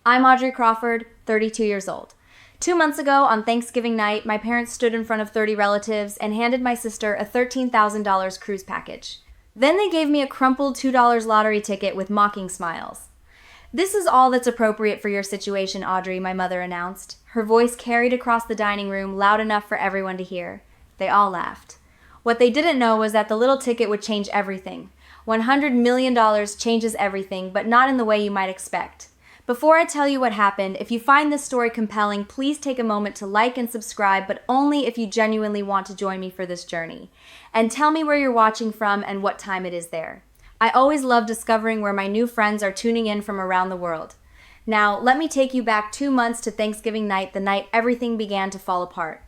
I'm Audrey Crawford, 32 years old. 2 months ago, on Thanksgiving night, my parents stood in front of 30 relatives and handed my sister a $13,000 cruise package. Then they gave me a crumpled $2 lottery ticket with mocking smiles. "This is all that's appropriate for your situation, Audrey," my mother announced. Her voice carried across the dining room loud enough for everyone to hear. They all laughed. What they didn't know was that the little ticket would change everything. $100 million changes everything, but not in the way you might expect. Before I tell you what happened, if you find this story compelling, please take a moment to like and subscribe, but only if you genuinely want to join me for this journey. And tell me where you're watching from and what time it is there. I always love discovering where my new friends are tuning in from around the world. Now, let me take you back 2 months to Thanksgiving night, the night everything began to fall apart.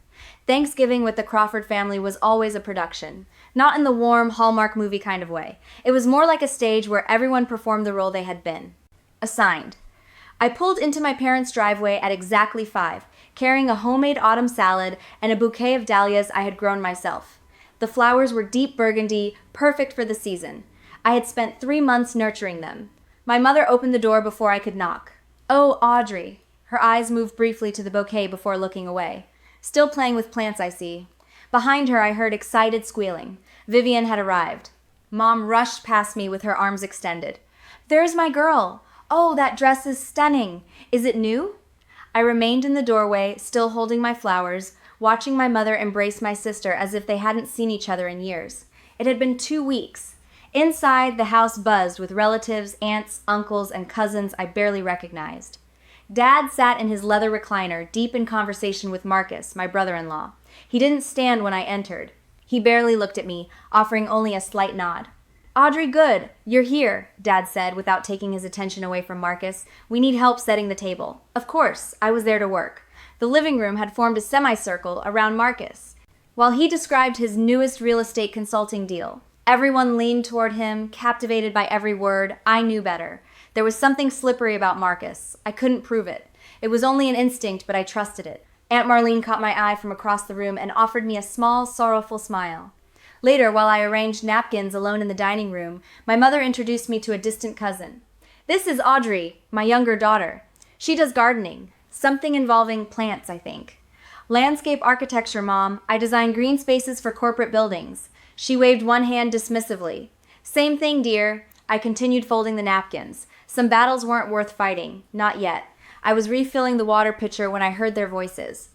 Thanksgiving with the Crawford family was always a production. Not in the warm, Hallmark movie kind of way. It was more like a stage where everyone performed the role they had been assigned. I pulled into my parents' driveway at exactly 5, carrying a homemade autumn salad and a bouquet of dahlias I had grown myself. The flowers were deep burgundy, perfect for the season. I had spent 3 months nurturing them. My mother opened the door before I could knock. "Oh, Audrey." Her eyes moved briefly to the bouquet before looking away. "Still playing with plants, I see." Behind her, I heard excited squealing. Vivian had arrived. Mom rushed past me with her arms extended. "There's my girl. Oh, that dress is stunning. Is it new?" I remained in the doorway, still holding my flowers, watching my mother embrace my sister as if they hadn't seen each other in years. It had been 2 weeks. Inside, the house buzzed with relatives, aunts, uncles, and cousins I barely recognized. Dad sat in his leather recliner, deep in conversation with Marcus, my brother-in-law. He didn't stand when I entered. He barely looked at me, offering only a slight nod. "Audrey, good. You're here," Dad said, without taking his attention away from Marcus. "We need help setting the table." Of course, I was there to work. The living room had formed a semicircle around Marcus, while he described his newest real estate consulting deal. Everyone leaned toward him, captivated by every word. I knew better. There was something slippery about Marcus. I couldn't prove it. It was only an instinct, but I trusted it. Aunt Marlene caught my eye from across the room and offered me a small, sorrowful smile. Later, while I arranged napkins alone in the dining room, my mother introduced me to a distant cousin. "This is Audrey, my younger daughter. She does gardening. Something involving plants, I think." "Landscape architecture, Mom. I design green spaces for corporate buildings." She waved one hand dismissively. "Same thing, dear." I continued folding the napkins. Some battles weren't worth fighting. Not yet. I was refilling the water pitcher when I heard their voices.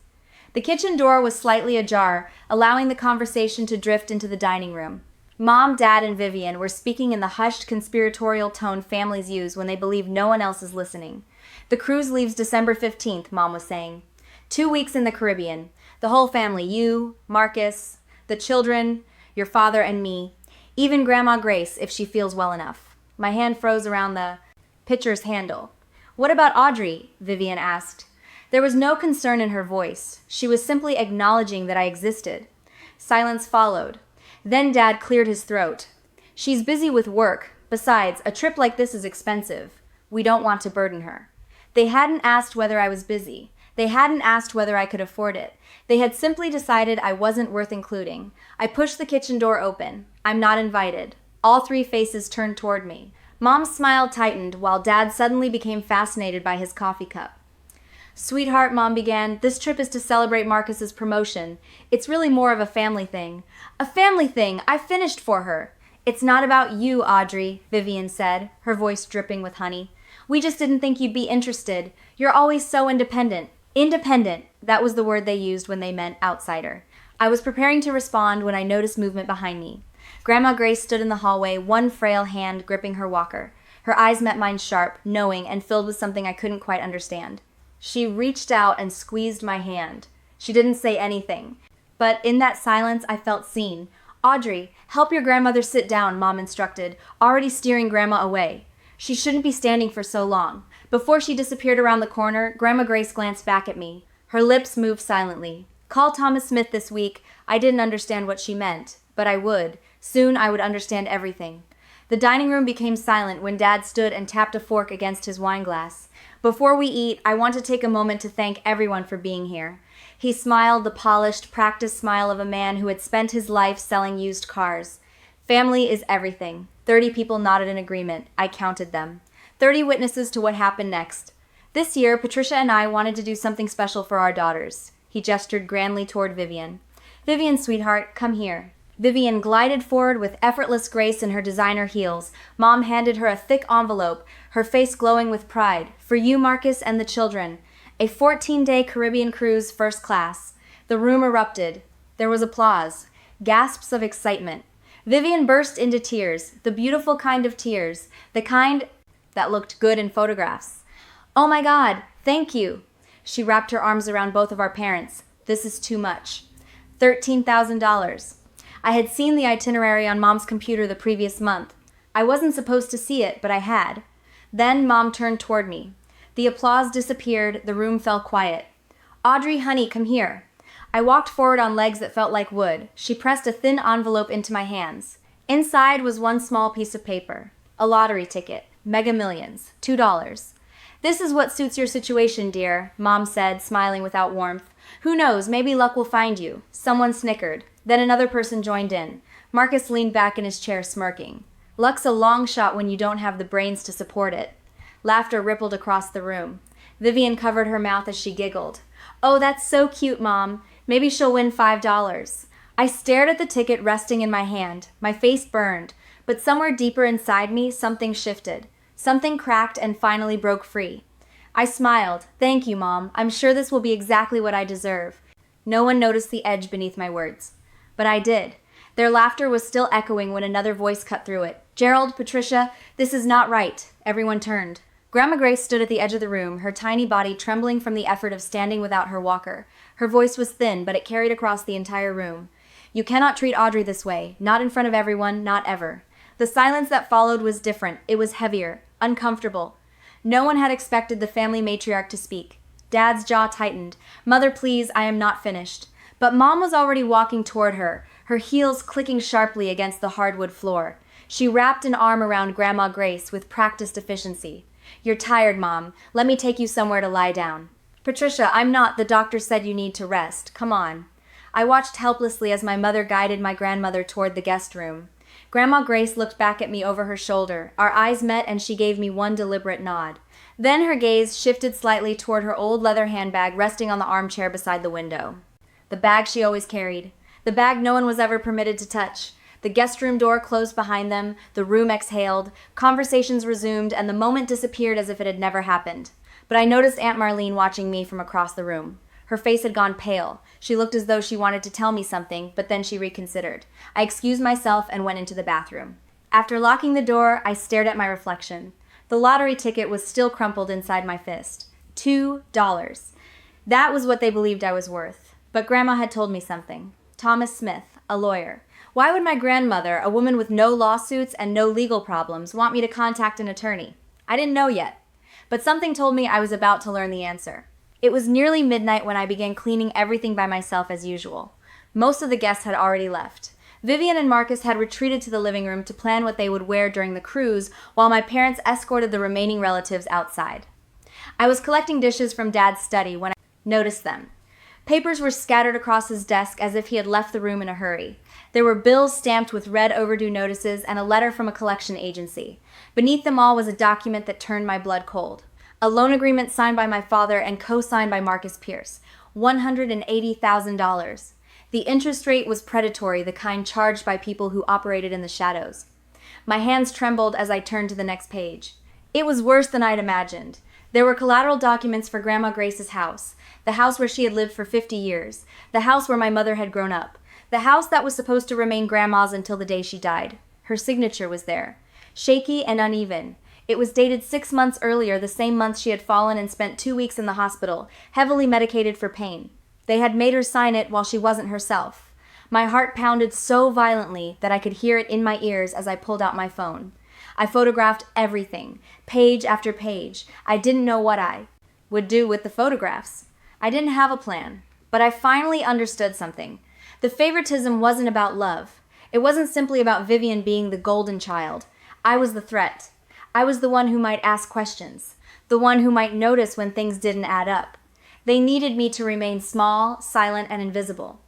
The kitchen door was slightly ajar, allowing the conversation to drift into the dining room. Mom, Dad, and Vivian were speaking in the hushed, conspiratorial tone families use when they believe no one else is listening. "The cruise leaves December 15th, Mom was saying. 2 weeks in the Caribbean. The whole family, you, Marcus, the children, your father, and me. Even Grandma Grace, if she feels well enough." My hand froze around the pitcher's handle. "What about Audrey?" Vivian asked. There was no concern in her voice. She was simply acknowledging that I existed. Silence followed. Then Dad cleared his throat. "She's busy with work. Besides, a trip like this is expensive. We don't want to burden her." They hadn't asked whether I was busy. They hadn't asked whether I could afford it. They had simply decided I wasn't worth including. I pushed the kitchen door open. "I'm not invited." All 3 faces turned toward me. Mom's smile tightened while Dad suddenly became fascinated by his coffee cup. "Sweetheart," Mom began, "this trip is to celebrate Marcus's promotion. It's really more of a family thing." "A family thing! I finished for her." "It's not about you, Audrey," Vivian said, her voice dripping with honey. "We just didn't think you'd be interested. You're always so independent." Independent, that was the word they used when they meant outsider. I was preparing to respond when I noticed movement behind me. Grandma Grace stood in the hallway, one frail hand gripping her walker. Her eyes met mine sharp, knowing, and filled with something I couldn't quite understand. She reached out and squeezed my hand. She didn't say anything, but in that silence I felt seen. "Audrey, help your grandmother sit down," Mom instructed, already steering Grandma away. She shouldn't be standing for so long. Before she disappeared around the corner, Grandma Grace glanced back at me. Her lips moved silently. "Call Thomas Smith this week." I didn't understand what she meant, but I would. Soon I would understand everything. The dining room became silent when Dad stood and tapped a fork against his wine glass. "Before we eat, I want to take a moment to thank everyone for being here." He smiled, the polished, practiced smile of a man who had spent his life selling used cars. "Family is everything." 30 people nodded in agreement. I counted them. 30 witnesses to what happened next. This year, Patricia and I wanted to do something special for our daughters. He gestured grandly toward Vivian. Vivian, sweetheart, come here. Vivian glided forward with effortless grace in her designer heels. Mom handed her a thick envelope, her face glowing with pride. For you, Marcus, and the children. A 14-day Caribbean cruise, first class. The room erupted. There was applause. Gasps of excitement. Vivian burst into tears, the beautiful kind of tears, the kind that looked good in photographs. Oh my God, thank you. She wrapped her arms around both of our parents. This is too much. $13,000. I had seen the itinerary on Mom's computer the previous month. I wasn't supposed to see it, but I had. Then Mom turned toward me. The applause disappeared, the room fell quiet. Audrey, honey, come here. I walked forward on legs that felt like wood. She pressed a thin envelope into my hands. Inside was one small piece of paper. A lottery ticket. Mega Millions. $2. This is what suits your situation, dear, Mom said, smiling without warmth. Who knows, maybe luck will find you. Someone snickered. Then another person joined in. Marcus leaned back in his chair, smirking. Luck's a long shot when you don't have the brains to support it. Laughter rippled across the room. Vivian covered her mouth as she giggled. Oh, that's so cute, Mom. Maybe she'll win $5. I stared at the ticket resting in my hand. My face burned. But somewhere deeper inside me, something shifted. Something cracked and finally broke free. I smiled. Thank you, Mom. I'm sure this will be exactly what I deserve. No one noticed the edge beneath my words. But I did. Their laughter was still echoing when another voice cut through it. Gerald, Patricia, this is not right. Everyone turned. Grandma Grace stood at the edge of the room, her tiny body trembling from the effort of standing without her walker. Her voice was thin, but it carried across the entire room. You cannot treat Audrey this way. Not in front of everyone, not ever. The silence that followed was different. It was heavier, uncomfortable. No one had expected the family matriarch to speak. Dad's jaw tightened. Mother, please, I am not finished. But Mom was already walking toward her, her heels clicking sharply against the hardwood floor. She wrapped an arm around Grandma Grace with practiced efficiency. You're tired, Mom. Let me take you somewhere to lie down. Patricia, I'm not. The doctor said you need to rest. Come on. I watched helplessly as my mother guided my grandmother toward the guest room. Grandma Grace looked back at me over her shoulder. Our eyes met and she gave me one deliberate nod. Then her gaze shifted slightly toward her old leather handbag resting on the armchair beside the window. The bag she always carried. The bag no one was ever permitted to touch. The guest room door closed behind them, the room exhaled, conversations resumed, and the moment disappeared as if it had never happened. But I noticed Aunt Marlene watching me from across the room. Her face had gone pale. She looked as though she wanted to tell me something, but then she reconsidered. I excused myself and went into the bathroom. After locking the door, I stared at my reflection. The lottery ticket was still crumpled inside my fist. $2. That was what they believed I was worth. But Grandma had told me something. Thomas Smith, a lawyer. Why would my grandmother, a woman with no lawsuits and no legal problems, want me to contact an attorney? I didn't know yet. But something told me I was about to learn the answer. It was nearly midnight when I began cleaning everything by myself as usual. Most of the guests had already left. Vivian and Marcus had retreated to the living room to plan what they would wear during the cruise, while my parents escorted the remaining relatives outside. I was collecting dishes from Dad's study when I noticed them. Papers were scattered across his desk as if he had left the room in a hurry. There were bills stamped with red overdue notices and a letter from a collection agency. Beneath them all was a document that turned my blood cold. A loan agreement signed by my father and co-signed by Marcus Pierce. $180,000. The interest rate was predatory, the kind charged by people who operated in the shadows. My hands trembled as I turned to the next page. It was worse than I'd imagined. There were collateral documents for Grandma Grace's house, the house where she had lived for 50 years, the house where my mother had grown up, the house that was supposed to remain Grandma's until the day she died. Her signature was there, shaky and uneven. It was dated 6 months earlier, the same month she had fallen and spent 2 weeks in the hospital, heavily medicated for pain. They had made her sign it while she wasn't herself. My heart pounded so violently that I could hear it in my ears as I pulled out my phone. I photographed everything, page after page. I didn't know what I would do with the photographs. I didn't have a plan, but I finally understood something. The favoritism wasn't about love. It wasn't simply about Vivian being the golden child. I was the threat. I was the one who might ask questions, the one who might notice when things didn't add up. They needed me to remain small, silent, and invisible.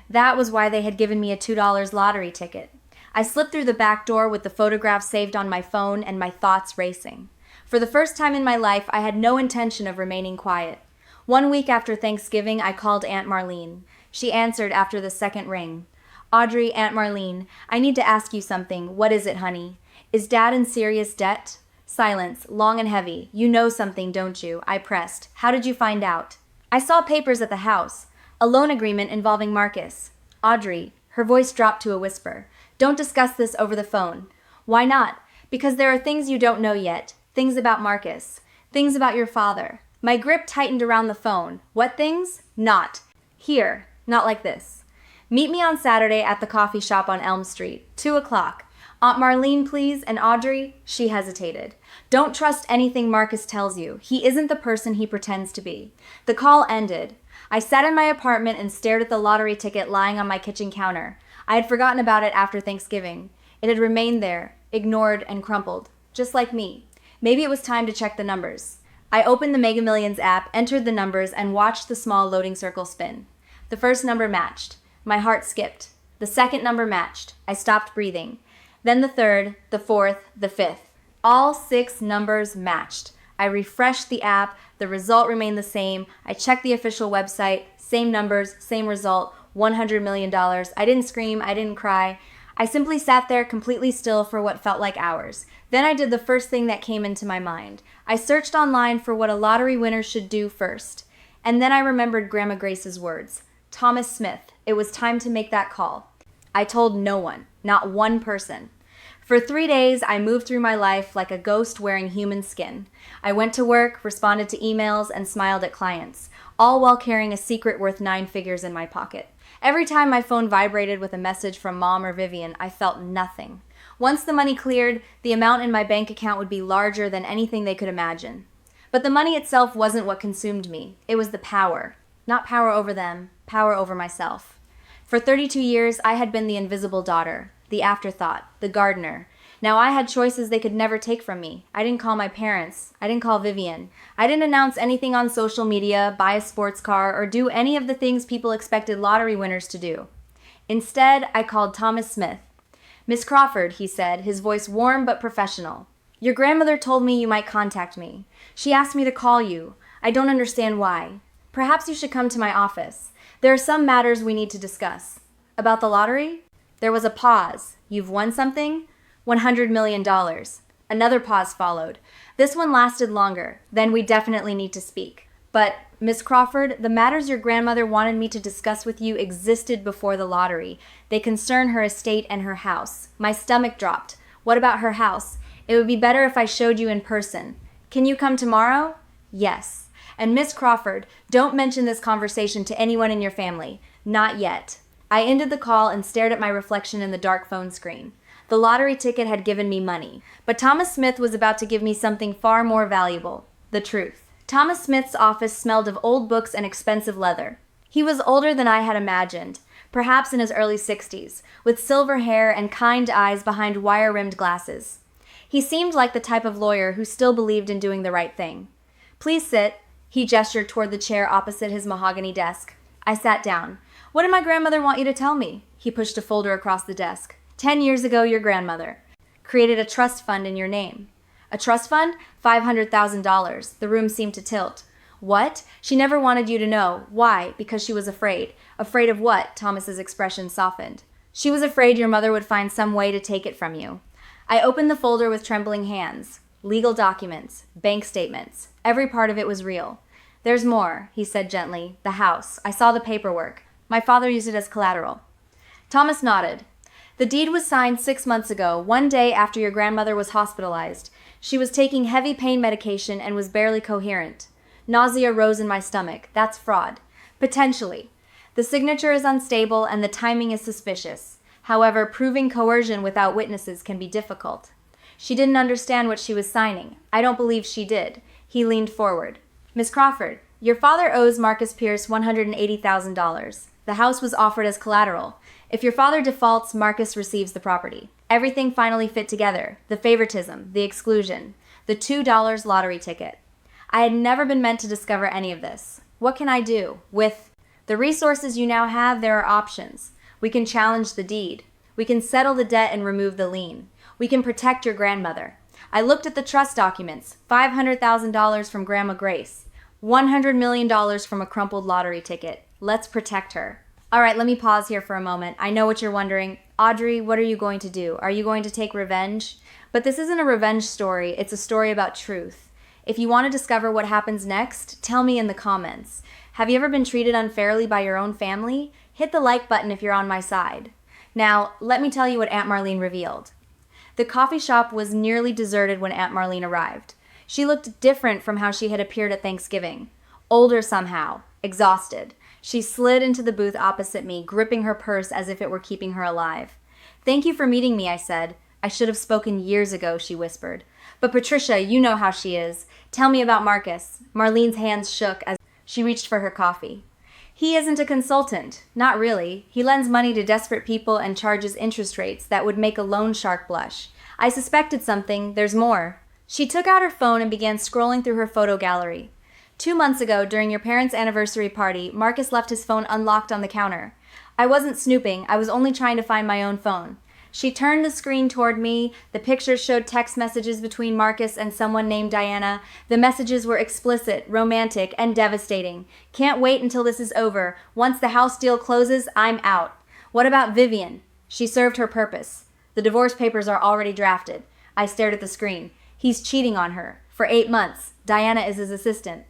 That was why they had given me a $2 lottery ticket. I slipped through the back door with the photograph saved on my phone and my thoughts racing. For the first time in my life, I had no intention of remaining quiet. 1 week after Thanksgiving, I called Aunt Marlene. She answered after the second ring. Audrey, Aunt Marlene, I need to ask you something. What is it, honey? Is Dad in serious debt? Silence, long and heavy. You know something, don't you? I pressed. How did you find out? I saw papers at the house. A loan agreement involving Marcus. Audrey, her voice dropped to a whisper. Don't discuss this over the phone. Why not? Because there are things you don't know yet. Things about Marcus. Things about your father. My grip tightened around the phone. What things? Not. Here. Not like this. Meet me on Saturday at the coffee shop on Elm Street. 2 o'clock. Aunt Marlene, please, and Audrey, she hesitated. Don't trust anything Marcus tells you. He isn't the person he pretends to be. The call ended. I sat in my apartment and stared at the lottery ticket lying on my kitchen counter. I had forgotten about it after Thanksgiving. It had remained there, ignored and crumpled, just like me. Maybe it was time to check the numbers. I opened the Mega Millions app, entered the numbers, and watched the small loading circle spin. The first number matched. My heart skipped. The second number matched. I stopped breathing. Then the third, the fourth, the fifth. All 6 numbers matched. I refreshed the app. The result remained the same. I checked the official website. Same numbers, same result, $100 million. I didn't scream. I didn't cry. I simply sat there completely still for what felt like hours. Then I did the first thing that came into my mind. I searched online for what a lottery winner should do first. And then I remembered Grandma Grace's words. Thomas Smith. It was time to make that call. I told no one, not one person. For 3 days, I moved through my life like a ghost wearing human skin. I went to work, responded to emails, and smiled at clients, all while carrying a secret worth 9 figures in my pocket. Every time my phone vibrated with a message from Mom or Vivian, I felt nothing. Once the money cleared, the amount in my bank account would be larger than anything they could imagine. But the money itself wasn't what consumed me. It was the power. Not power over them, power over myself. For 32 years, I had been the invisible daughter, the afterthought, the gardener. Now I had choices they could never take from me. I didn't call my parents. I didn't call Vivian. I didn't announce anything on social media, buy a sports car, or do any of the things people expected lottery winners to do. Instead, I called Thomas Smith. Miss Crawford, he said, his voice warm but professional. Your grandmother told me you might contact me. She asked me to call you. I don't understand why. Perhaps you should come to my office. There are some matters we need to discuss. About the lottery? There was a pause. You've won something? $100 million. Another pause followed. This one lasted longer. Then we definitely need to speak. But, Miss Crawford, the matters your grandmother wanted me to discuss with you existed before the lottery. They concern her estate and her house. My stomach dropped. What about her house? It would be better if I showed you in person. Can you come tomorrow? Yes. And Miss Crawford, don't mention this conversation to anyone in your family. Not yet. I ended the call and stared at my reflection in the dark phone screen. The lottery ticket had given me money, but Thomas Smith was about to give me something far more valuable, the truth. Thomas Smith's office smelled of old books and expensive leather. He was older than I had imagined, perhaps in his early 60s, with silver hair and kind eyes behind wire-rimmed glasses. He seemed like the type of lawyer who still believed in doing the right thing. Please sit. He gestured toward the chair opposite his mahogany desk. I sat down. What did my grandmother want you to tell me? He pushed a folder across the desk. 10 years ago, your grandmother created a trust fund in your name. A trust fund? $500,000. The room seemed to tilt. What? She never wanted you to know. Why? Because she was afraid. Afraid of what? Thomas's expression softened. She was afraid your mother would find some way to take it from you. I opened the folder with trembling hands. Legal documents, bank statements. Every part of it was real. There's more, he said gently. The house. I saw the paperwork. My father used it as collateral. Thomas nodded. The deed was signed 6 months ago, one day after your grandmother was hospitalized. She was taking heavy pain medication and was barely coherent. Nausea rose in my stomach. That's fraud. Potentially. The signature is unstable and the timing is suspicious. However, proving coercion without witnesses can be difficult. She didn't understand what she was signing. I don't believe she did. He leaned forward. Miss Crawford, your father owes Marcus Pierce $180,000. The house was offered as collateral. If your father defaults, Marcus receives the property. Everything finally fit together. The favoritism, the exclusion, the $2 lottery ticket. I had never been meant to discover any of this. What can I do? With the resources you now have, there are options. We can challenge the deed. We can settle the debt and remove the lien. We can protect your grandmother. I looked at the trust documents. $500,000 from Grandma Grace. $100 million from a crumpled lottery ticket. Let's protect her. All right, let me pause here for a moment. I know what you're wondering. Audrey, what are you going to do? Are you going to take revenge? But this isn't a revenge story. It's a story about truth. If you want to discover what happens next, tell me in the comments. Have you ever been treated unfairly by your own family? Hit the like button if you're on my side. Now, let me tell you what Aunt Marlene revealed. The coffee shop was nearly deserted when Aunt Marlene arrived. She looked different from how she had appeared at Thanksgiving. Older somehow, exhausted. She slid into the booth opposite me, gripping her purse as if it were keeping her alive. "Thank you for meeting me," I said. "I should have spoken years ago," she whispered. "But Patricia, you know how she is. Tell me about Marcus." Marlene's hands shook as she reached for her coffee. "He isn't a consultant. Not really. He lends money to desperate people and charges interest rates that would make a loan shark blush. I suspected something. There's more." She took out her phone and began scrolling through her photo gallery. 2 months ago, during your parents' anniversary party, Marcus left his phone unlocked on the counter. I wasn't snooping. I was only trying to find my own phone. She turned the screen toward me. The pictures showed text messages between Marcus and someone named Diana. The messages were explicit, romantic, and devastating. "Can't wait until this is over. Once the house deal closes, I'm out." "What about Vivian?" "She served her purpose. The divorce papers are already drafted." I stared at the screen. "He's cheating on her. For 8 months. Diana is his assistant."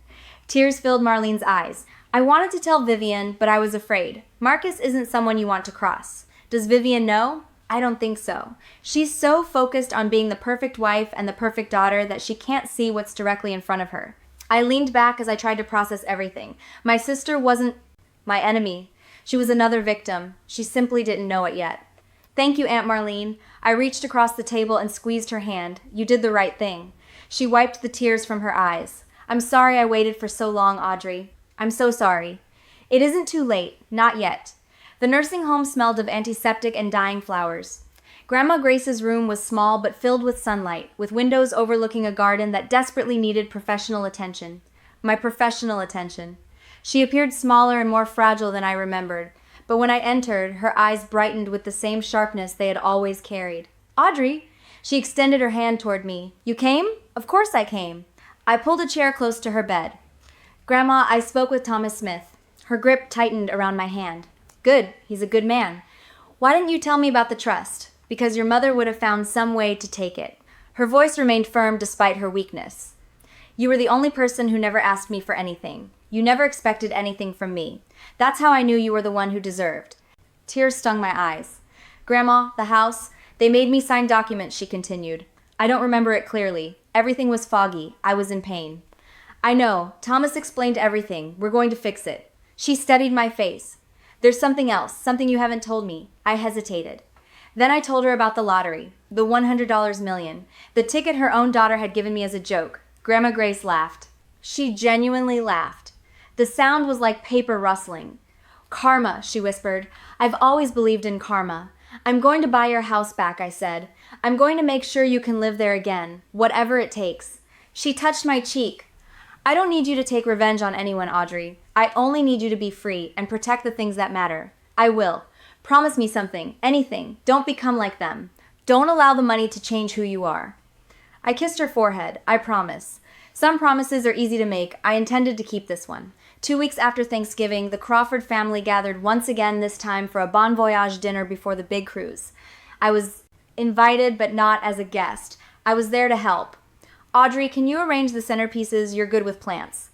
Tears filled Marlene's eyes. I wanted to tell Vivian, but I was afraid. Marcus isn't someone you want to cross. Does Vivian know? I don't think so. She's so focused on being the perfect wife and the perfect daughter that she can't see what's directly in front of her. I leaned back as I tried to process everything. My sister wasn't my enemy. She was another victim. She simply didn't know it yet. "Thank you, Aunt Marlene." I reached across the table and squeezed her hand. "You did the right thing." She wiped the tears from her eyes. "I'm sorry I waited for so long, Audrey. I'm so sorry." "It isn't too late. Not yet." The nursing home smelled of antiseptic and dying flowers. Grandma Grace's room was small but filled with sunlight, with windows overlooking a garden that desperately needed professional attention. My professional attention. She appeared smaller and more fragile than I remembered, but when I entered, her eyes brightened with the same sharpness they had always carried. "Audrey!" She extended her hand toward me. "You came?" "Of course I came." I pulled a chair close to her bed. "Grandma, I spoke with Thomas Smith." Her grip tightened around my hand. "Good. He's a good man." "Why didn't you tell me about the trust?" "Because your mother would have found some way to take it." Her voice remained firm despite her weakness. "You were the only person who never asked me for anything. You never expected anything from me. That's how I knew you were the one who deserved." Tears stung my eyes. "Grandma, the house, they made me sign documents," she continued. "I don't remember it clearly. Everything was foggy. I was in pain." "I know. Thomas explained everything. We're going to fix it." She studied my face. "There's something else, something you haven't told me." I hesitated. Then I told her about the lottery, the $100 million, the ticket her own daughter had given me as a joke. Grandma Grace laughed. She genuinely laughed. The sound was like paper rustling. "Karma," she whispered. "I've always believed in karma. I'm going to buy your house back," I said. "I'm going to make sure you can live there again, whatever it takes." She touched my cheek. "I don't need you to take revenge on anyone, Audrey. I only need you to be free and protect the things that matter. I will. Promise me something, anything. Don't become like them. Don't allow the money to change who you are." I kissed her forehead. "I promise." Some promises are easy to make. I intended to keep this one. 2 weeks after Thanksgiving, the Crawford family gathered once again, this time for a bon voyage dinner before the big cruise. I was invited, but not as a guest. I was there to help. "Audrey, can you arrange the centerpieces? You're good with plants."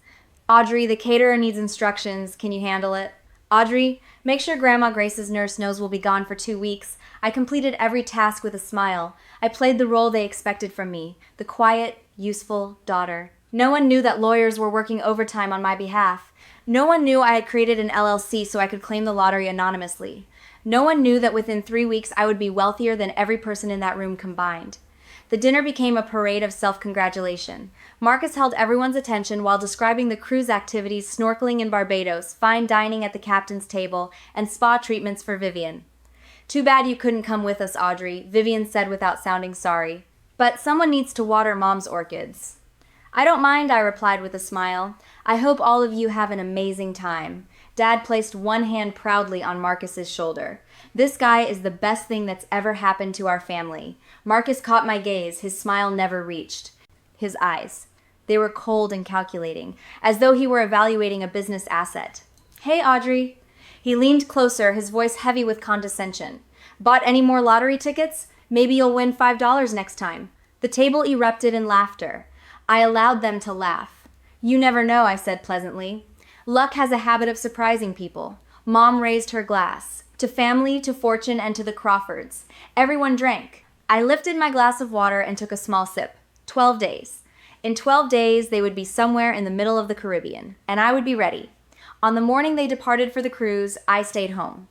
"Audrey, the caterer needs instructions. Can you handle it?" "Audrey, make sure Grandma Grace's nurse knows we'll be gone for 2 weeks." I completed every task with a smile. I played the role they expected from me, the quiet, useful daughter. No one knew that lawyers were working overtime on my behalf. No one knew I had created an LLC so I could claim the lottery anonymously. No one knew that within 3 weeks I would be wealthier than every person in that room combined. The dinner became a parade of self-congratulation. Marcus held everyone's attention while describing the cruise activities, snorkeling in Barbados, fine dining at the captain's table, and spa treatments for Vivian. "Too bad you couldn't come with us, Audrey," Vivian said without sounding sorry. "But someone needs to water Mom's orchids." "I don't mind," I replied with a smile. "I hope all of you have an amazing time." Dad placed one hand proudly on Marcus's shoulder. This guy is the best thing that's ever happened to our family. Marcus caught my gaze, his smile never reached. His eyes. They were cold and calculating, as though he were evaluating a business asset. Hey, Audrey. He leaned closer, his voice heavy with condescension. Bought any more lottery tickets? Maybe you'll win $5 next time. The table erupted in laughter. I allowed them to laugh. You never know, I said pleasantly. Luck has a habit of surprising people. Mom raised her glass. To family, to fortune, and to the Crawfords. Everyone drank. I lifted my glass of water and took a small sip. 12 days. In 12 days, they would be somewhere in the middle of the Caribbean, and I would be ready. On the morning they departed for the cruise, I stayed home.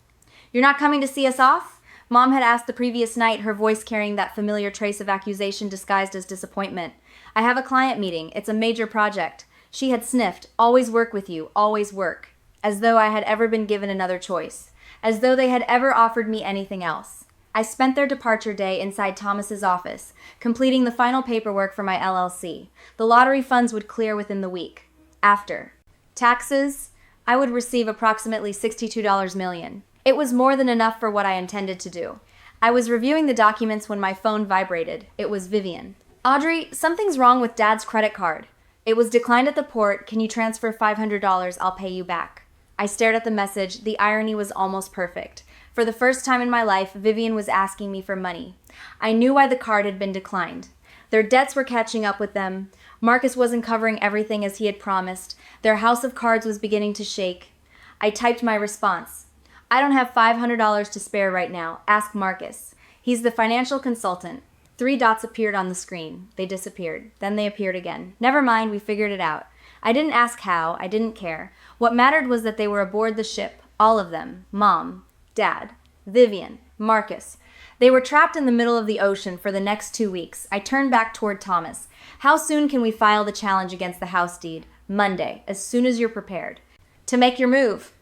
You're not coming to see us off? Mom had asked the previous night, her voice carrying that familiar trace of accusation disguised as disappointment. I have a client meeting. It's a major project. She had sniffed, always work with you, always work. As though I had ever been given another choice. As though they had ever offered me anything else. I spent their departure day inside Thomas's office, completing the final paperwork for my LLC. The lottery funds would clear within the week. After taxes, I would receive approximately $62 million. It was more than enough for what I intended to do. I was reviewing the documents when my phone vibrated. It was Vivian. Audrey, something's wrong with Dad's credit card. It was declined at the port. Can you transfer $500? I'll pay you back. I stared at the message. The irony was almost perfect. For the first time in my life, Vivian was asking me for money. I knew why the card had been declined. Their debts were catching up with them. Marcus wasn't covering everything as he had promised. Their house of cards was beginning to shake. I typed my response. I don't have $500 to spare right now. Ask Marcus. He's the financial consultant. 3 dots appeared on the screen. They disappeared. Then they appeared again. Never mind, we figured it out. I didn't ask how. I didn't care. What mattered was that they were aboard the ship. All of them. Mom, Dad, Vivian, Marcus. They were trapped in the middle of the ocean for the next 2 weeks. I turned back toward Thomas. How soon can we file the challenge against the house deed? Monday, as soon as you're prepared. To make your move.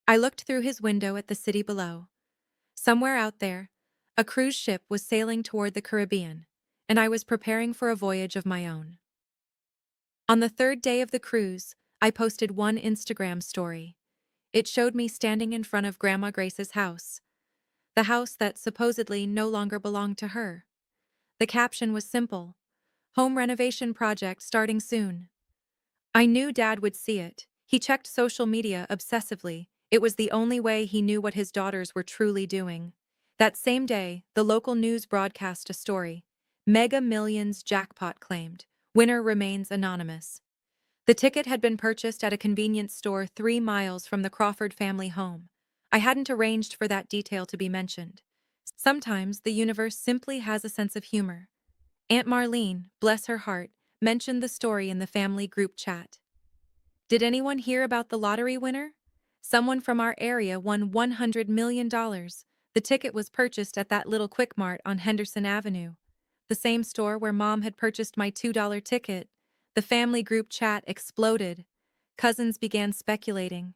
I looked through his window at the city below. Somewhere out there, a cruise ship was sailing toward the Caribbean, and I was preparing for a voyage of my own. On the 3rd day of the cruise, I posted one Instagram story. It showed me standing in front of Grandma Grace's house, the house that supposedly no longer belonged to her. The caption was simple: home renovation project starting soon. I knew Dad would see it. He checked social media obsessively. It was the only way he knew what his daughters were truly doing. That same day, the local news broadcast a story. Mega Millions jackpot claimed. Winner remains anonymous. The ticket had been purchased at a convenience store 3 miles from the Crawford family home. I hadn't arranged for that detail to be mentioned. Sometimes the universe simply has a sense of humor. Aunt Marlene, bless her heart, mentioned the story in the family group chat. Did anyone hear about the lottery winner? Someone from our area won $100 million. The ticket was purchased at that little Quick Mart on Henderson Avenue, the same store where Mom had purchased my $2 ticket. The family group chat exploded. Cousins began speculating.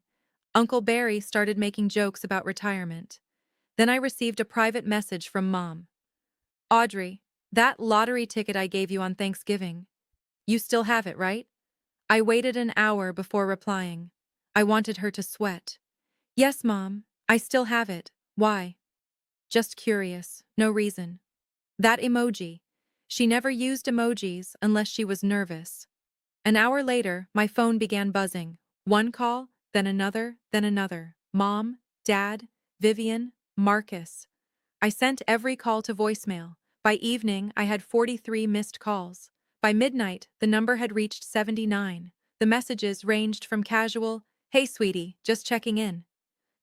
Uncle Barry started making jokes about retirement. Then I received a private message from Mom. Audrey, that lottery ticket I gave you on Thanksgiving. You still have it, right? I waited an hour before replying. I wanted her to sweat. Yes, Mom, I still have it. Why? Just curious, no reason. That emoji. She never used emojis unless she was nervous. An hour later, my phone began buzzing. One call, then another, then another. Mom, Dad, Vivian, Marcus. I sent every call to voicemail. By evening, I had 43 missed calls. By midnight, the number had reached 79. The messages ranged from casual, "Hey sweetie, just checking in,"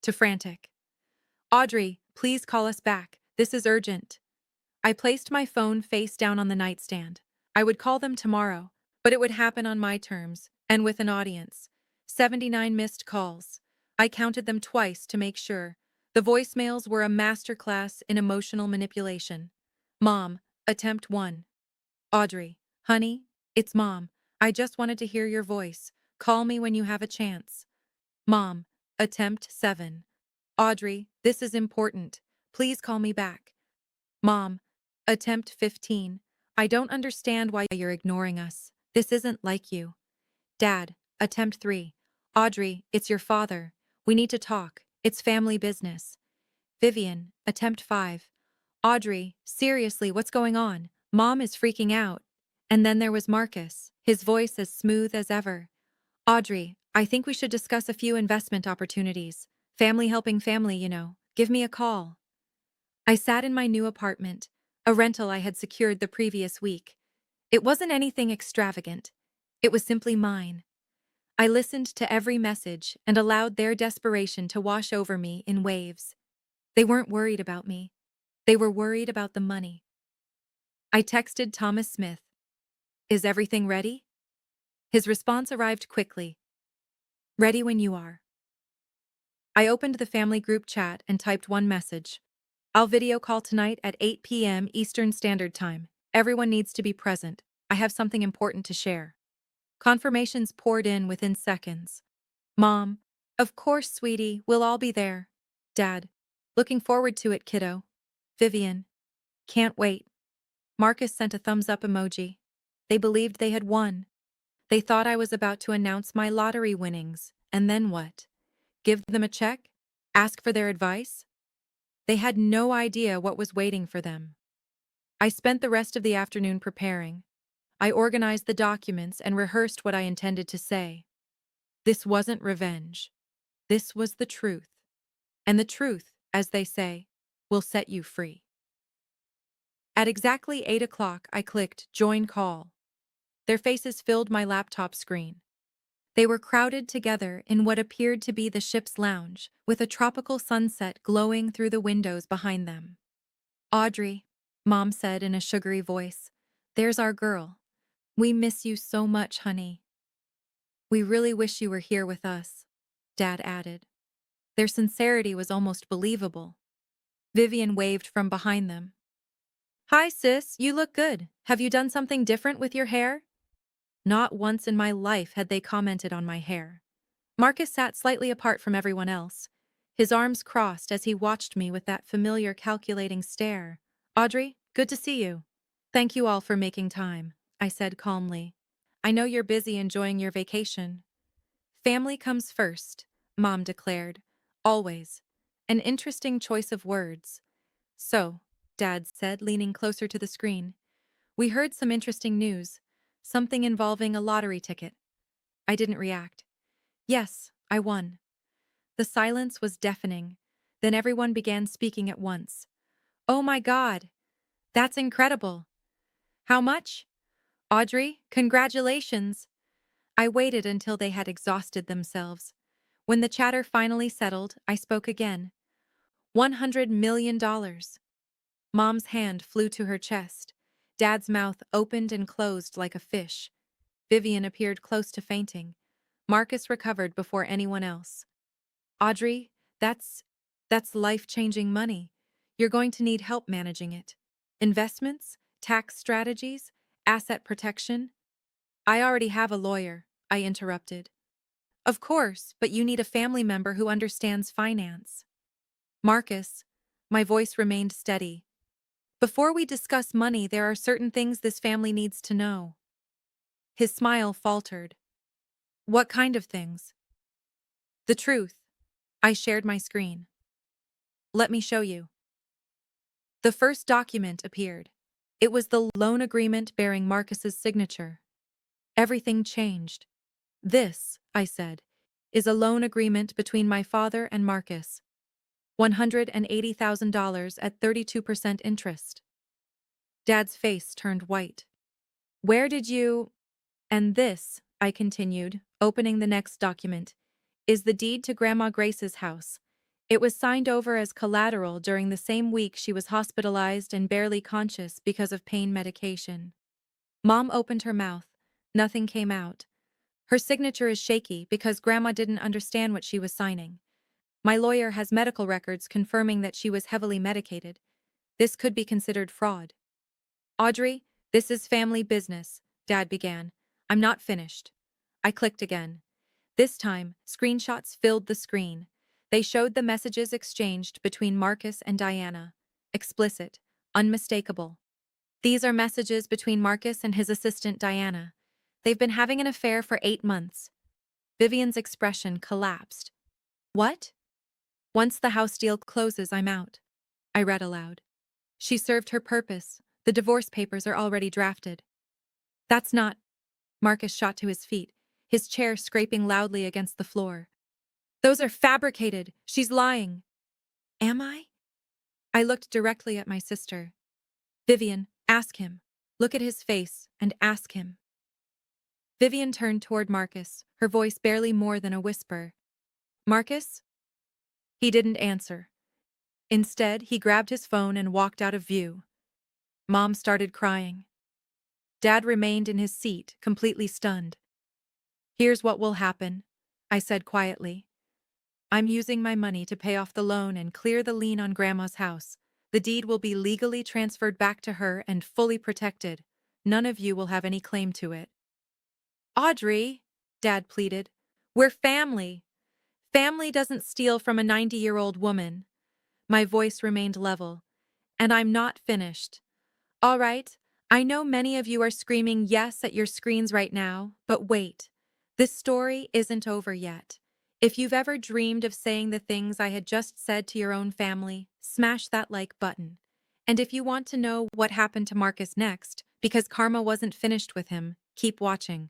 to frantic, "Audrey, please call us back. This is urgent." I placed my phone face down on the nightstand. I would call them tomorrow, but it would happen on my terms, and with an audience. 79 missed calls. I counted them twice to make sure. The voicemails were a masterclass in emotional manipulation. Mom, attempt 1. Audrey, honey, it's Mom. I just wanted to hear your voice. Call me when you have a chance. Mom, attempt 7. Audrey, this is important. Please call me back. Mom, attempt 15. I don't understand why you're ignoring us. This isn't like you. Dad, attempt 3. Audrey, it's your father. We need to talk. It's family business. Vivian, attempt 5. Audrey, seriously, what's going on? Mom is freaking out. And then there was Marcus, his voice as smooth as ever. Audrey, I think we should discuss a few investment opportunities. Family helping family, you know. Give me a call. I sat in my new apartment, a rental I had secured the previous week. It wasn't anything extravagant. It was simply mine. I listened to every message and allowed their desperation to wash over me in waves. They weren't worried about me. They were worried about the money. I texted Thomas Smith. Is everything ready? His response arrived quickly. Ready when you are. I opened the family group chat and typed one message. I'll video call tonight at 8 p.m. Eastern Standard Time. Everyone needs to be present. I have something important to share. Confirmations poured in within seconds. Mom, of course, sweetie, we'll all be there. Dad, looking forward to it, kiddo. Vivian, can't wait. Marcus sent a thumbs up emoji. They believed they had won. They thought I was about to announce my lottery winnings, and then what? Give them a check? Ask for their advice? They had no idea what was waiting for them. I spent the rest of the afternoon preparing. I organized the documents and rehearsed what I intended to say. This wasn't revenge. This was the truth. And the truth, as they say, will set you free. At exactly 8 o'clock, I clicked Join Call. Their faces filled my laptop screen. They were crowded together in what appeared to be the ship's lounge, with a tropical sunset glowing through the windows behind them. Audrey, Mom said in a sugary voice, there's our girl. We miss you so much, honey. We really wish you were here with us, Dad added. Their sincerity was almost believable. Vivian waved from behind them. Hi, sis, you look good. Have you done something different with your hair? Not once in my life had they commented on my hair. Marcus sat slightly apart from everyone else, his arms crossed as he watched me with that familiar calculating stare. Audrey, good to see you. Thank you all for making time, I said calmly. I know you're busy enjoying your vacation. Family comes first, Mom declared. Always. An interesting choice of words. So, Dad said, leaning closer to the screen, we heard some interesting news. Something involving a lottery ticket. I didn't react. Yes, I won. The silence was deafening. Then everyone began speaking at once. Oh my God! That's incredible! How much? Audrey, congratulations! I waited until they had exhausted themselves. When the chatter finally settled, I spoke again. $100 million. Mom's hand flew to her chest. Dad's mouth opened and closed like a fish. Vivian appeared close to fainting. Marcus recovered before anyone else. Audrey, that's life-changing money. You're going to need help managing it. Investments, tax strategies, asset protection. I already have a lawyer, I interrupted. Of course, but you need a family member who understands finance. Marcus, my voice remained steady. Before we discuss money, there are certain things this family needs to know. His smile faltered. What kind of things? The truth. I shared my screen. Let me show you. The first document appeared. It was the loan agreement bearing Marcus's signature. Everything changed. This, I said, is a loan agreement between my father and Marcus. $180,000 at 32% interest. Dad's face turned white. Where did you... And this, I continued, opening the next document, is the deed to Grandma Grace's house. It was signed over as collateral during the same week she was hospitalized and barely conscious because of pain medication. Mom opened her mouth. Nothing came out. Her signature is shaky because Grandma didn't understand what she was signing. My lawyer has medical records confirming that she was heavily medicated. This could be considered fraud. Audrey, this is family business, Dad began. I'm not finished. I clicked again. This time, screenshots filled the screen. They showed the messages exchanged between Marcus and Diana. Explicit, unmistakable. These are messages between Marcus and his assistant Diana. They've been having an affair for 8 months. Vivian's expression collapsed. What? Once the house deal closes, I'm out. I read aloud. She served her purpose. The divorce papers are already drafted. That's not. Marcus shot to his feet, his chair scraping loudly against the floor. Those are fabricated. She's lying. Am I? I looked directly at my sister. Vivian, ask him. Look at his face and ask him. Vivian turned toward Marcus, her voice barely more than a whisper. Marcus? He didn't answer. Instead, he grabbed his phone and walked out of view. Mom started crying. Dad remained in his seat, completely stunned. Here's what will happen, I said quietly. I'm using my money to pay off the loan and clear the lien on Grandma's house. The deed will be legally transferred back to her and fully protected. None of you will have any claim to it. Audrey, Dad pleaded, we're family. Family doesn't steal from a 90-year-old woman. My voice remained level. And I'm not finished. All right, I know many of you are screaming yes at your screens right now, but wait. This story isn't over yet. If you've ever dreamed of saying the things I had just said to your own family, smash that like button. And if you want to know what happened to Marcus next, because karma wasn't finished with him, keep watching.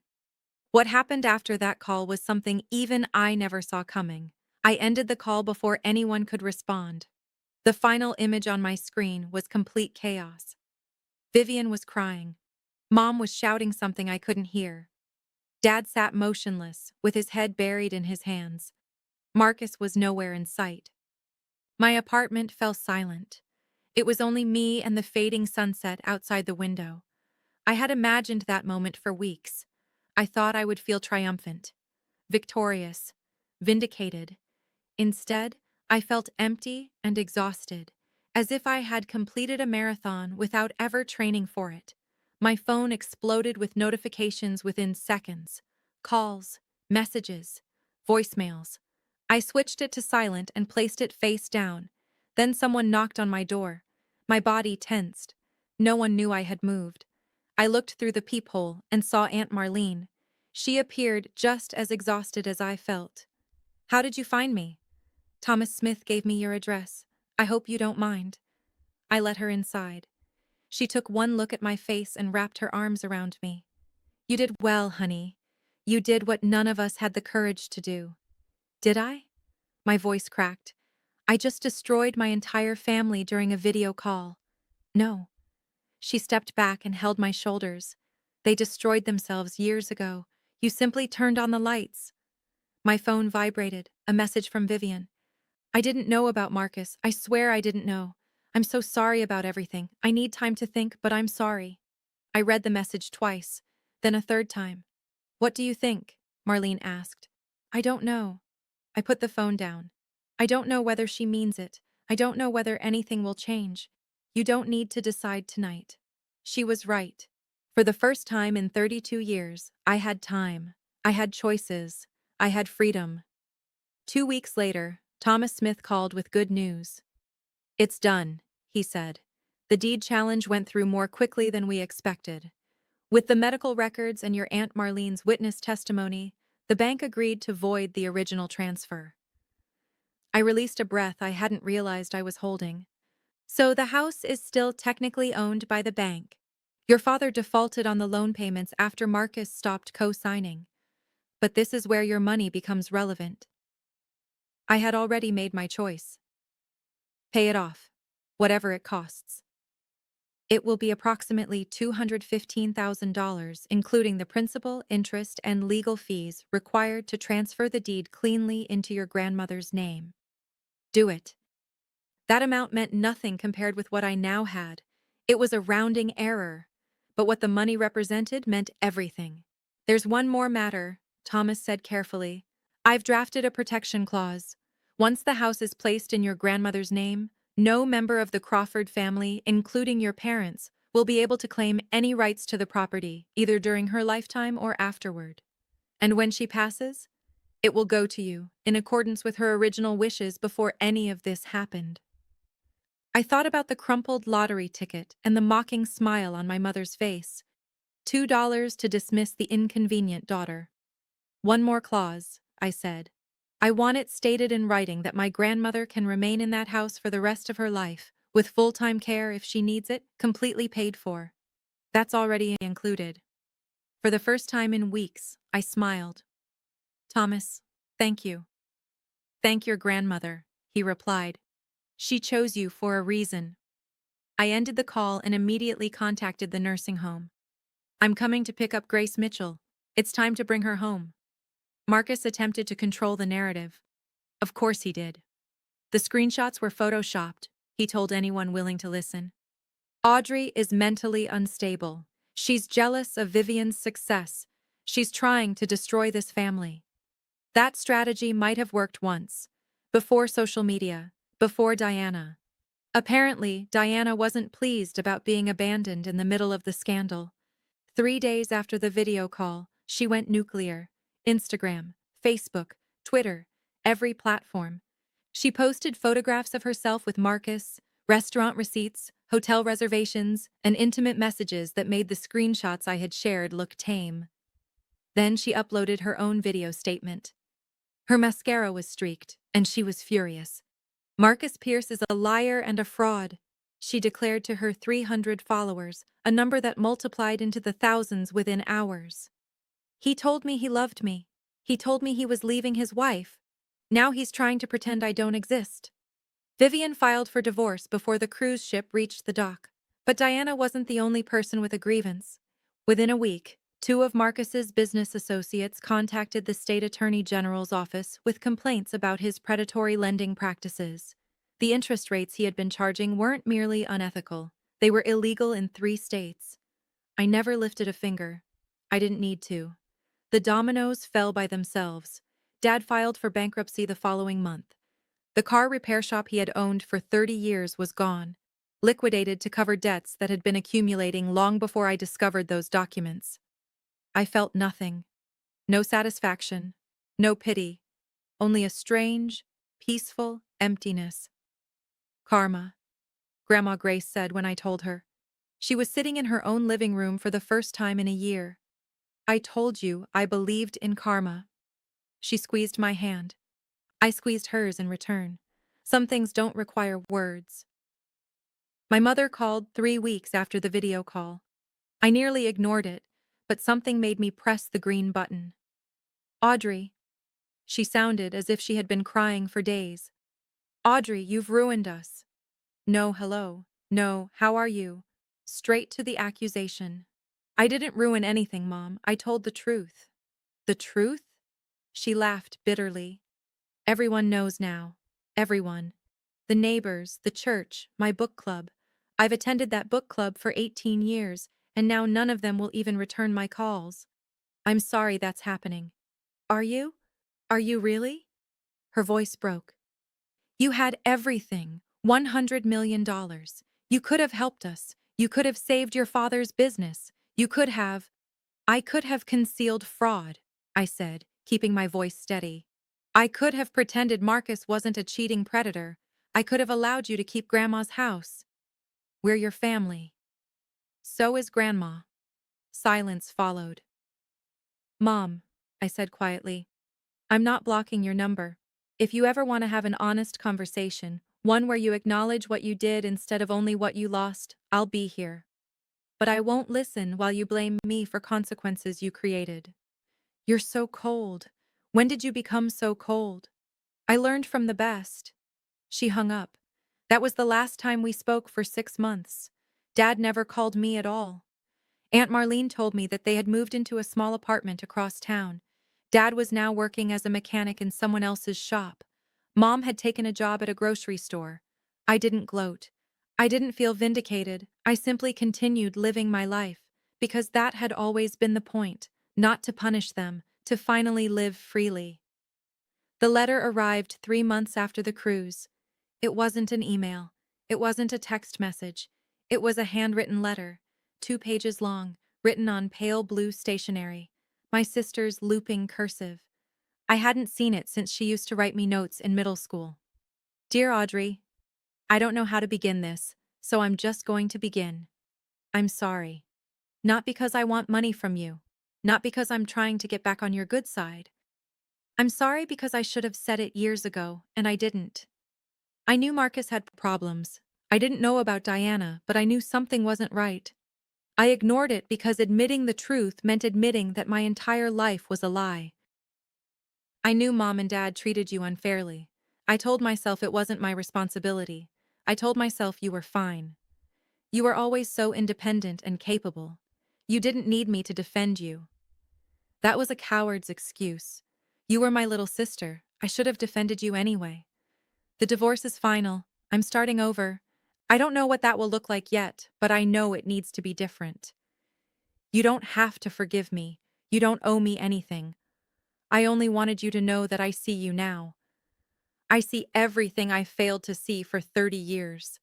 What happened after that call was something even I never saw coming. I ended the call before anyone could respond. The final image on my screen was complete chaos. Vivian was crying. Mom was shouting something I couldn't hear. Dad sat motionless, with his head buried in his hands. Marcus was nowhere in sight. My apartment fell silent. It was only me and the fading sunset outside the window. I had imagined that moment for weeks. I thought I would feel triumphant, victorious, vindicated. Instead, I felt empty and exhausted, as if I had completed a marathon without ever training for it. My phone exploded with notifications within seconds. Calls, messages, voicemails. I switched it to silent and placed it face down. Then someone knocked on my door. My body tensed. No one knew I had moved. I looked through the peephole and saw Aunt Marlene. She appeared just as exhausted as I felt. How did you find me? Thomas Smith gave me your address. I hope you don't mind. I let her inside. She took one look at my face and wrapped her arms around me. You did well, honey. You did what none of us had the courage to do. Did I? My voice cracked. I just destroyed my entire family during a video call. No. She stepped back and held my shoulders. They destroyed themselves years ago. You simply turned on the lights. My phone vibrated, a message from Vivian. I didn't know about Marcus. I swear I didn't know. I'm so sorry about everything. I need time to think, but I'm sorry. I read the message twice, then a third time. What do you think? Marlene asked. I don't know. I put the phone down. I don't know whether she means it. I don't know whether anything will change. You don't need to decide tonight. She was right. For the first time in 32 years, I had time. I had choices. I had freedom. 2 weeks later, Thomas Smith called with good news. It's done, he said. The deed challenge went through more quickly than we expected. With the medical records and your Aunt Marlene's witness testimony, the bank agreed to void the original transfer. I released a breath I hadn't realized I was holding. So the house is still technically owned by the bank. Your father defaulted on the loan payments after Marcus stopped co-signing. But this is where your money becomes relevant. I had already made my choice. Pay it off, whatever it costs. It will be approximately $215,000, including the principal, interest, and legal fees required to transfer the deed cleanly into your grandmother's name. Do it. That amount meant nothing compared with what I now had. It was a rounding error. But what the money represented meant everything. There's one more matter, Thomas said carefully. I've drafted a protection clause. Once the house is placed in your grandmother's name, no member of the Crawford family, including your parents, will be able to claim any rights to the property, either during her lifetime or afterward. And when she passes, it will go to you, in accordance with her original wishes before any of this happened. I thought about the crumpled lottery ticket and the mocking smile on my mother's face. $2 to dismiss the inconvenient daughter. One more clause, I said. I want it stated in writing that my grandmother can remain in that house for the rest of her life, with full-time care if she needs it, completely paid for. That's already included. For the first time in weeks, I smiled. Thomas, thank you. Thank your grandmother, he replied. She chose you for a reason. I ended the call and immediately contacted the nursing home. I'm coming to pick up Grace Mitchell. It's time to bring her home. Marcus attempted to control the narrative. Of course he did. The screenshots were photoshopped, he told anyone willing to listen. Audrey is mentally unstable. She's jealous of Vivian's success. She's trying to destroy this family. That strategy might have worked once. Before social media. Before Diana. Apparently, Diana wasn't pleased about being abandoned in the middle of the scandal. 3 days after the video call, she went nuclear. Instagram, Facebook, Twitter, every platform. She posted photographs of herself with Marcus, restaurant receipts, hotel reservations, and intimate messages that made the screenshots I had shared look tame. Then she uploaded her own video statement. Her mascara was streaked, and she was furious. Marcus Pierce is a liar and a fraud, she declared to her 300 followers, a number that multiplied into the thousands within hours. He told me he loved me. He told me he was leaving his wife. Now he's trying to pretend I don't exist. Vivian filed for divorce before the cruise ship reached the dock. But Diana wasn't the only person with a grievance. Within a week, 2 of Marcus's business associates contacted the state attorney general's office with complaints about his predatory lending practices. The interest rates he had been charging weren't merely unethical, they were illegal in 3 states. I never lifted a finger. I didn't need to. The dominoes fell by themselves. Dad filed for bankruptcy the following month. The car repair shop he had owned for 30 years was gone, liquidated to cover debts that had been accumulating long before I discovered those documents. I felt nothing. No satisfaction. No pity. Only a strange, peaceful emptiness. Karma, Grandma Grace said when I told her. She was sitting in her own living room for the first time in a year. I told you I believed in karma. She squeezed my hand. I squeezed hers in return. Some things don't require words. My mother called 3 weeks after the video call. I nearly ignored it, but something made me press the green button. Audrey. She sounded as if she had been crying for days. Audrey, you've ruined us. No hello. No, how are you? Straight to the accusation. I didn't ruin anything, Mom. I told the truth. The truth? She laughed bitterly. Everyone knows now. Everyone. The neighbors, the church, my book club. I've attended that book club for 18 years, and now none of them will even return my calls. I'm sorry that's happening. Are you? Are you really? Her voice broke. You had everything. $100 million. You could have helped us. You could have saved your father's business. You could have. I could have concealed fraud, I said, keeping my voice steady. I could have pretended Marcus wasn't a cheating predator. I could have allowed you to keep Grandma's house. We're your family. So is Grandma. Silence followed. Mom, I said quietly, I'm not blocking your number. If you ever want to have an honest conversation, one where you acknowledge what you did instead of only what you lost, I'll be here. But I won't listen while you blame me for consequences you created. You're so cold. When did you become so cold? I learned from the best. She hung up. That was the last time we spoke for 6 months. Dad never called me at all. Aunt Marlene told me that they had moved into a small apartment across town. Dad was now working as a mechanic in someone else's shop. Mom had taken a job at a grocery store. I didn't gloat. I didn't feel vindicated. I simply continued living my life, because that had always been the point, not to punish them, to finally live freely. The letter arrived 3 months after the cruise. It wasn't an email. It wasn't a text message. It was a handwritten letter, 2 pages long, written on pale blue stationery. My sister's looping cursive. I hadn't seen it since she used to write me notes in middle school. Dear Audrey, I don't know how to begin this, so I'm just going to begin. I'm sorry. Not because I want money from you. Not because I'm trying to get back on your good side. I'm sorry because I should have said it years ago, and I didn't. I knew Marcus had problems. I didn't know about Diana, but I knew something wasn't right. I ignored it because admitting the truth meant admitting that my entire life was a lie. I knew Mom and Dad treated you unfairly. I told myself it wasn't my responsibility. I told myself you were fine. You were always so independent and capable. You didn't need me to defend you. That was a coward's excuse. You were my little sister. I should have defended you anyway. The divorce is final. I'm starting over. I don't know what that will look like yet, but I know it needs to be different. You don't have to forgive me. You don't owe me anything. I only wanted you to know that I see you now. I see everything I failed to see for 30 years.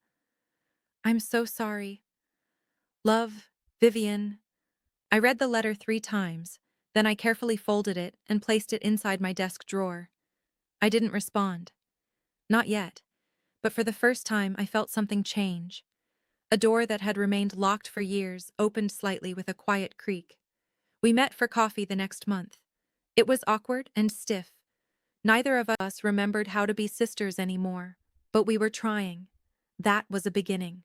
I'm so sorry. Love, Vivian. I read the letter 3 times, then I carefully folded it and placed it inside my desk drawer. I didn't respond. Not yet. But for the first time, I felt something change. A door that had remained locked for years opened slightly with a quiet creak. We met for coffee the next month. It was awkward and stiff. Neither of us remembered how to be sisters anymore, but we were trying. That was a beginning.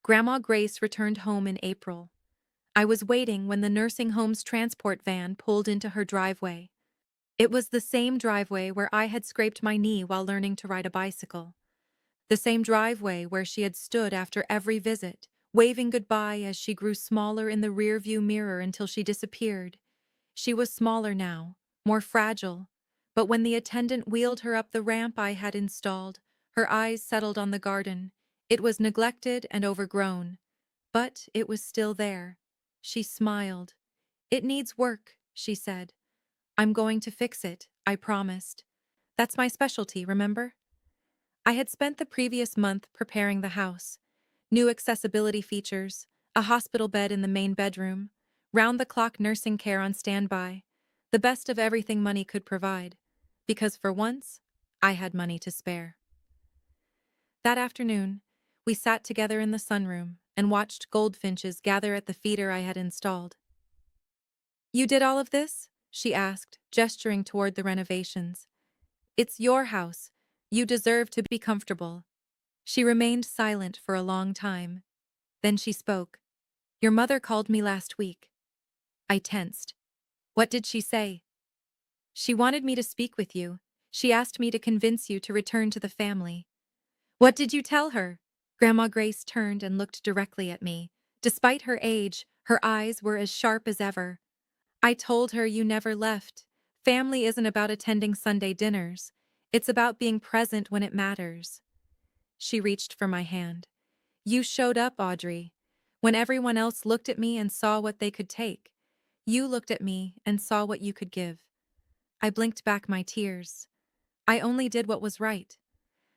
Grandma Grace returned home in April. I was waiting when the nursing home's transport van pulled into her driveway. It was the same driveway where I had scraped my knee while learning to ride a bicycle. The same driveway where she had stood after every visit, waving goodbye as she grew smaller in the rearview mirror until she disappeared. She was smaller now, more fragile, but when the attendant wheeled her up the ramp I had installed, her eyes settled on the garden. It was neglected and overgrown, but it was still there. She smiled. "It needs work," she said. "I'm going to fix it, I promised. That's my specialty, remember?" I had spent the previous month preparing the house. New accessibility features, a hospital bed in the main bedroom, round-the-clock nursing care on standby, the best of everything money could provide, because for once, I had money to spare. That afternoon, we sat together in the sunroom and watched goldfinches gather at the feeder I had installed. "You did all of this?" she asked, gesturing toward the renovations. "It's your house. You deserve to be comfortable." She remained silent for a long time. Then she spoke. "Your mother called me last week." I tensed. "What did she say?" "She wanted me to speak with you. She asked me to convince you to return to the family." "What did you tell her?" Grandma Grace turned and looked directly at me. Despite her age, her eyes were as sharp as ever. "I told her you never left. Family isn't about attending Sunday dinners. It's about being present when it matters." She reached for my hand. "You showed up, Audrey. When everyone else looked at me and saw what they could take, you looked at me and saw what you could give." I blinked back my tears. "I only did what was right.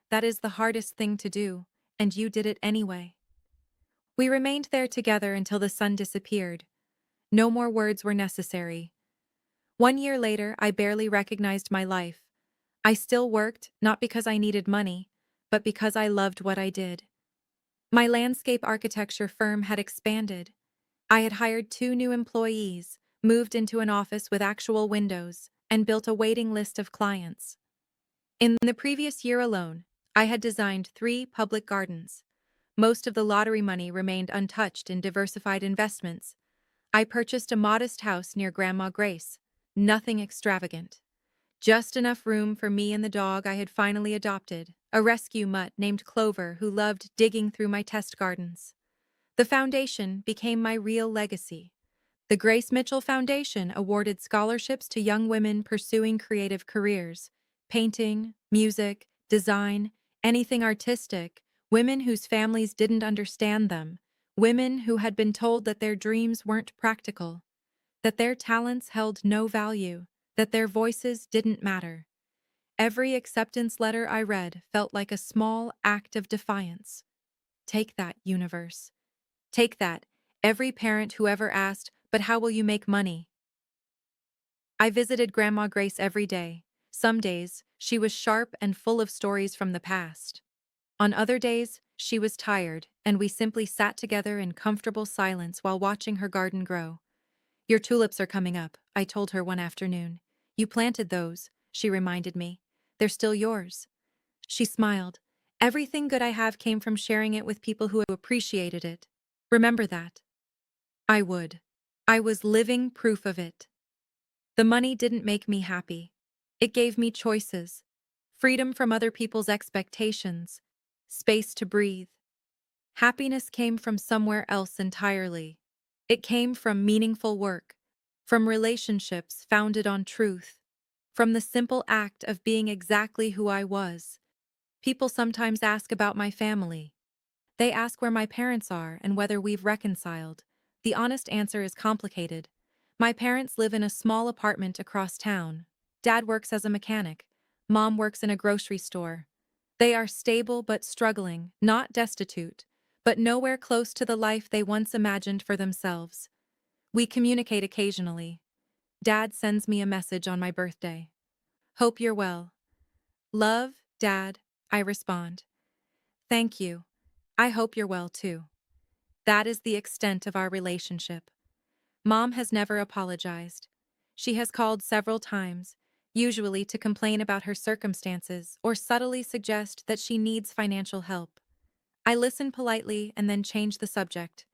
That is the hardest thing to do, and you did it anyway." We remained there together until the sun disappeared. No more words were necessary. 1 year later, I barely recognized my life. I still worked, not because I needed money, but because I loved what I did. My landscape architecture firm had expanded. I had hired 2 new employees, moved into an office with actual windows, and built a waiting list of clients. In the previous year alone, I had designed 3 public gardens. Most of the lottery money remained untouched in diversified investments. I purchased a modest house near Grandma Grace. Nothing extravagant. Just enough room for me and the dog I had finally adopted, a rescue mutt named Clover who loved digging through my test gardens. The foundation became my real legacy. The Grace Mitchell Foundation awarded scholarships to young women pursuing creative careers, painting, music, design, anything artistic, women whose families didn't understand them, women who had been told that their dreams weren't practical, that their talents held no value, that their voices didn't matter. Every acceptance letter I read felt like a small act of defiance. Take that, universe. Take that, every parent who ever asked, "But how will you make money?" I visited Grandma Grace every day. Some days, she was sharp and full of stories from the past. On other days, she was tired, and we simply sat together in comfortable silence while watching her garden grow. "Your tulips are coming up," I told her one afternoon. You planted those, she reminded me. They're still yours. She smiled. Everything good I have came from sharing it with people who appreciated it. Remember that. I would. I was living proof of it. The money didn't make me happy. It gave me choices, freedom from other people's expectations, space to breathe. Happiness came from somewhere else entirely. It came from meaningful work, from relationships founded on truth, from the simple act of being exactly who I was. People sometimes ask about my family. They ask where my parents are and whether we've reconciled. The honest answer is complicated. My parents live in a small apartment across town. Dad works as a mechanic. Mom works in a grocery store. They are stable but struggling, not destitute, but nowhere close to the life they once imagined for themselves. We communicate occasionally. Dad sends me a message on my birthday. Hope you're well. Love, Dad, I respond. Thank you. I hope you're well too. That is the extent of our relationship. Mom has never apologized. She has called several times, usually to complain about her circumstances or subtly suggest that she needs financial help. I listen politely and then change the subject.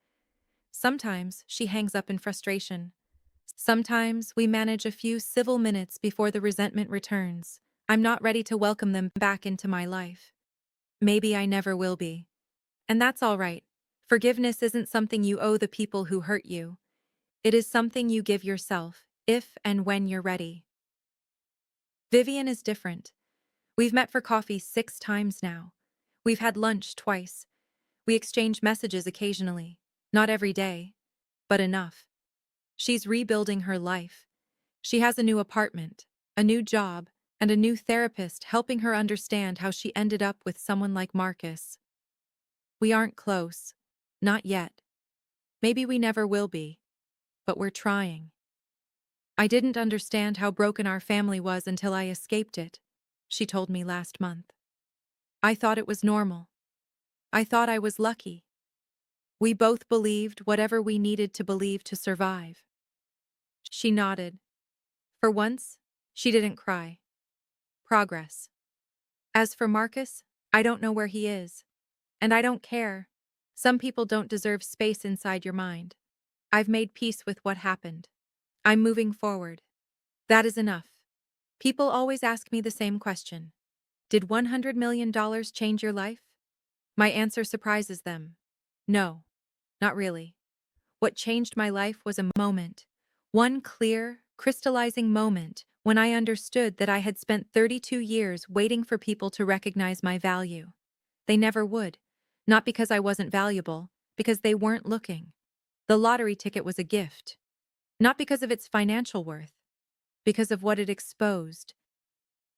Sometimes she hangs up in frustration. Sometimes we manage a few civil minutes before the resentment returns. I'm not ready to welcome them back into my life. Maybe I never will be. And that's all right. Forgiveness isn't something you owe the people who hurt you. It is something you give yourself, if and when you're ready. Vivian is different. We've met for coffee 6 times now. We've had lunch twice. We exchange messages occasionally. Not every day, but enough. She's rebuilding her life. She has a new apartment, a new job, and a new therapist helping her understand how she ended up with someone like Marcus. We aren't close. Not yet. Maybe we never will be. But we're trying. I didn't understand how broken our family was until I escaped it, she told me last month. I thought it was normal. I thought I was lucky. We both believed whatever we needed to believe to survive. She nodded. For once, she didn't cry. Progress. As for Marcus, I don't know where he is. And I don't care. Some people don't deserve space inside your mind. I've made peace with what happened. I'm moving forward. That is enough. People always ask me the same question. Did $100 million change your life? My answer surprises them. No, not really. What changed my life was a moment. One clear, crystallizing moment when I understood that I had spent 32 years waiting for people to recognize my value. They never would. Not because I wasn't valuable, because they weren't looking. The lottery ticket was a gift. Not because of its financial worth, because of what it exposed.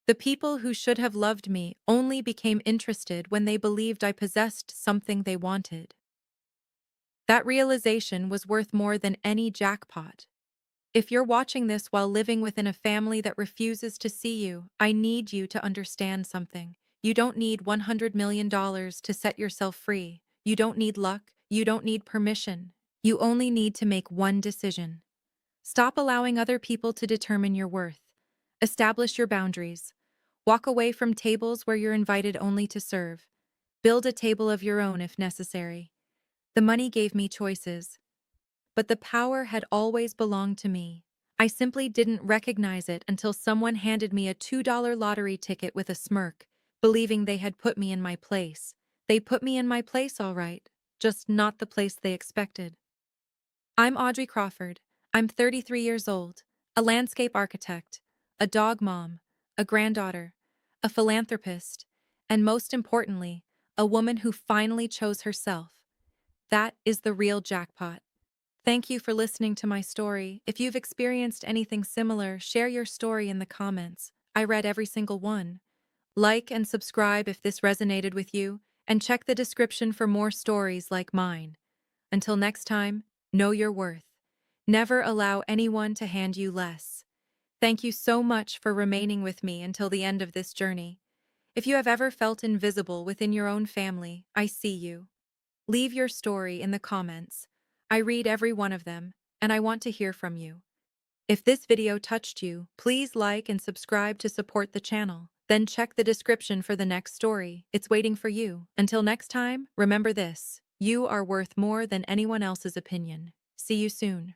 The people who should have loved me only became interested when they believed I possessed something they wanted. That realization was worth more than any jackpot. If you're watching this while living within a family that refuses to see you, I need you to understand something. You don't need $100 million to set yourself free. You don't need luck. You don't need permission. You only need to make one decision. Stop allowing other people to determine your worth. Establish your boundaries. Walk away from tables where you're invited only to serve. Build a table of your own if necessary. The money gave me choices, but the power had always belonged to me. I simply didn't recognize it until someone handed me a $2 lottery ticket with a smirk, believing they had put me in my place. They put me in my place, all right, just not the place they expected. I'm Audrey Crawford. I'm 33 years old, a landscape architect, a dog mom, a granddaughter, a philanthropist, and most importantly, a woman who finally chose herself. That is the real jackpot. Thank you for listening to my story. If you've experienced anything similar, share your story in the comments. I read every single one. Like and subscribe if this resonated with you, and check the description for more stories like mine. Until next time, know your worth. Never allow anyone to hand you less. Thank you so much for remaining with me until the end of this journey. If you have ever felt invisible within your own family, I see you. Leave your story in the comments. I read every one of them, and I want to hear from you. If this video touched you, please like and subscribe to support the channel. Then check the description for the next story. It's waiting for you. Until next time, remember this: you are worth more than anyone else's opinion. See you soon.